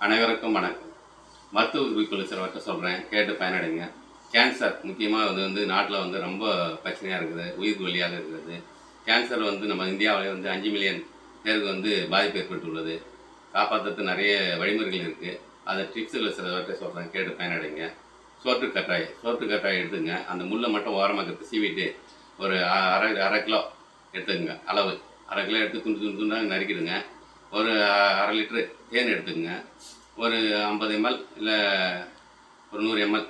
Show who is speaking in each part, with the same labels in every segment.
Speaker 1: அனைவருக்கும் வணக்கம். மருத்துவ குறிப்புகள் சிலவற்றை சொல்கிறேன், கேட்டு பயனடைங்க. கேன்சர் முக்கியமாக நாட்டில் ரொம்ப பிரச்சனையாக இருக்குது, உயிர் வலியாக இருக்கிறது. கேன்சர் நம்ம இந்தியாவிலே 5 மில்லியன் பேருக்கு பாதிப்பு ஏற்பட்டுள்ளது. காப்பாற்றுறதுக்கு நிறைய வழிமுறைகள் இருக்குது. அதை டிப்ஸுகளை சிலவற்றை சொல்கிறேன், கேட்டு பயனடைங்க. சோற்று கற்றாழை எடுத்துங்க. அந்த முள்ளை மட்டும் ஓரமாக சீவிட்டு ஒரு அரை கிலோ எடுத்துக்கங்க. அளவு அரை கிலோ எடுத்து துண்டு துண்டாக நறுக்கிடுங்க. ஒரு அரை லிட்ரு தேன் எடுத்துக்கங்க. ஒரு 50 ml இல்லை ஒரு 100 ml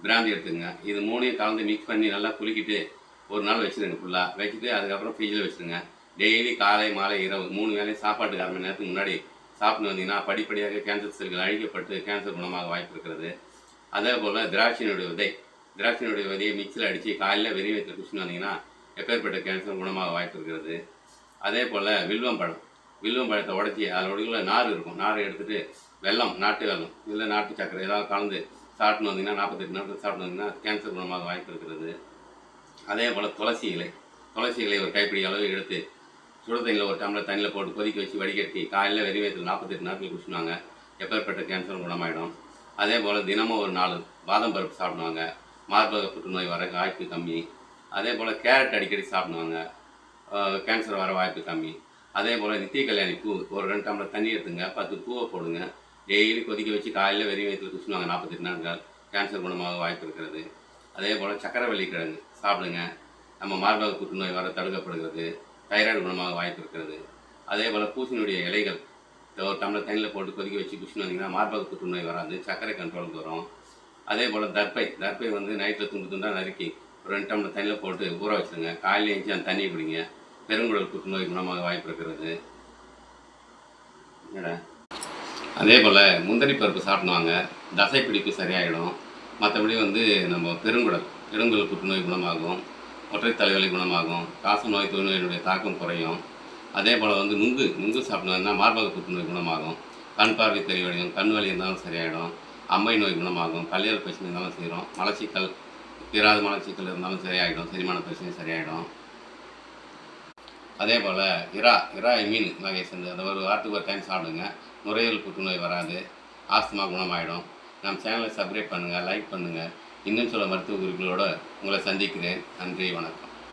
Speaker 1: பிராந்தி எடுத்துக்கங்க. இது மூணையும் கலந்து மிக்ஸ் பண்ணி நல்லா குலுக்கிட்டு ஒரு நாள் வச்சுருங்க. ஃபுல்லாக வச்சுட்டு அதுக்கப்புறம் ஃப்ரிட்ஜில் வச்சுருங்க. டெய்லி காலை மாலை இரவு 3 வேளையும் சாப்பாட்டுக்கு 1/2 மணி நேரத்துக்கு முன்னாடி சாப்பிட்டு வந்தீங்கன்னா படிப்படியாக கேன்சர் செல்கள் அழிக்கப்பட்டு கேன்சர் குணமாக வாய்ப்பு இருக்கிறது. அதே போல் திராட்சையினுடைய விதையை மிக்சியில் அடித்து காலையில் வெறும் வயிற்றில் குடிச்சுன்னு வந்தீங்கன்னா எப்பேற்பட்ட கேன்சர் குணமாக வாய்ப்பு இருக்கிறது. அதே போல் வில்வம் பழத்தை உடச்சி அதில் உள்ள நார் இருக்கும். நாரை எடுத்துகிட்டு வெல்லம், நாட்டு வெல்லம் இல்லை நாட்டு சர்க்கரை ஏதாவது கலந்து சாப்பிட்டு வந்தீங்கன்னா 48 நாட்கள் சாப்பிட்டு வந்தீங்கன்னா கேன்சர் குணமாக வாய்ப்பு இருக்கிறது. அதே போல் துளசி இலை ஒரு கைப்பிடி அளவு எடுத்து சுடு தண்ணியில் ஒரு டம்ளர் தண்ணியில் போட்டு கொதிக்க வச்சு வடிகட்டி காலையில் வெறும் வயிற்றில் 48 நாட்கள் குடிச்சுடுவாங்க. எப்பேற்பட்ட கேன்சர் குணமாயிடும். அதே போல் தினமும் ஒரு 4 பாதாம் பருப்பு சாப்பிடுவாங்க. மார்பக புற்றுநோய் வர வாய்ப்பு கம்மி. அதே போல் கேரட் அடிக்கடி சாப்பிடுவாங்க. கேன்சர் வர வாய்ப்பு கம்மி. அதே போல் நித்திய கல்யாணி பூ ஒரு 2 டம்ளர் தண்ணி எடுத்துங்க. 10 பூவை போடுங்க. டெய்லி கொதிக்க வச்சு காலையில் வெறும் வயிற்றில் குடிச்சுடுவாங்க. 48 நாட்கள் கேன்சர் குணமாக வாய்ப்பு இருக்கிறது. அதே போல் சக்கரவள்ளி கிழங்கு சாப்பிடுங்க. நம்ம மார்பக புற்றுநோய் வர தடுக்கப்படுகிறது. தைராய்டு குணமாக வாய்ப்பு இருக்கிறது. அதே போல் பூசணியுடைய இலைகள் ஒரு டம்ளர் தண்ணியில் போட்டு கொதிக்க வச்சு குடிச்சுன்னு வந்தீங்கன்னா மார்பக புற்றுநோய் வராது, சர்க்கரை கண்ட்ரோலுக்கு வரும். அதே போல் தர்பை நைட்டில் துண்டாக நறுக்கி ஒரு 2 டம்ளர் தண்ணியில் போட்டு ஊற வச்சுருங்க. காலையில் எழுந்துச்சி அந்த தண்ணியை குடிங்க. பெருங்குடல் புற்றுநோய் குணமாக வாய்ப்பு இருக்கிறது. அதே போல் முந்திரி பருப்பு சாப்பிடுவாங்க. தசை பிடிப்பு சரியாயிடும். மற்றபடி நம்ம பெருங்குடல் புற்றுநோய் குணமாகும். ஒற்றை தலைவலி குணமாகும். காசநோய் தொழுநோயினுடைய தாக்கம் குறையும். அதே போல் நுங்கு சாப்பிடுவாங்கன்னா மார்பக புற்றுநோய் குணமாகும். கண் பார்வை தெளிவடையும். கண் வலி இருந்தாலும் சரியாயிடும். அம்மை நோய் குணமாகும். கல்லீரல் பிரச்சனை இருந்தாலும் செய்கிறோம். மலச்சிக்கல் தீராத மலச்சிக்கல் இருந்தாலும் சரியாயிடும். செரிமான பிரச்சனை சரியாயிடும். அதே போல் இறா மீன் வகையை சேர்ந்து அதை ஒரு வாரத்துக்கு ஒரு டைம் சாப்பிடுங்க. நுரையீரல் புற்றுநோய் வராது. ஆஸ்துமா குணமாயிடும். நம்ம சேனலை சப்ஸ்கிரைப் பண்ணுங்கள், லைக் பண்ணுங்கள். இன்னும் சில மருத்துவ குறிப்புகளோடு உங்களை சந்திக்கிறேன். நன்றி, வணக்கம்.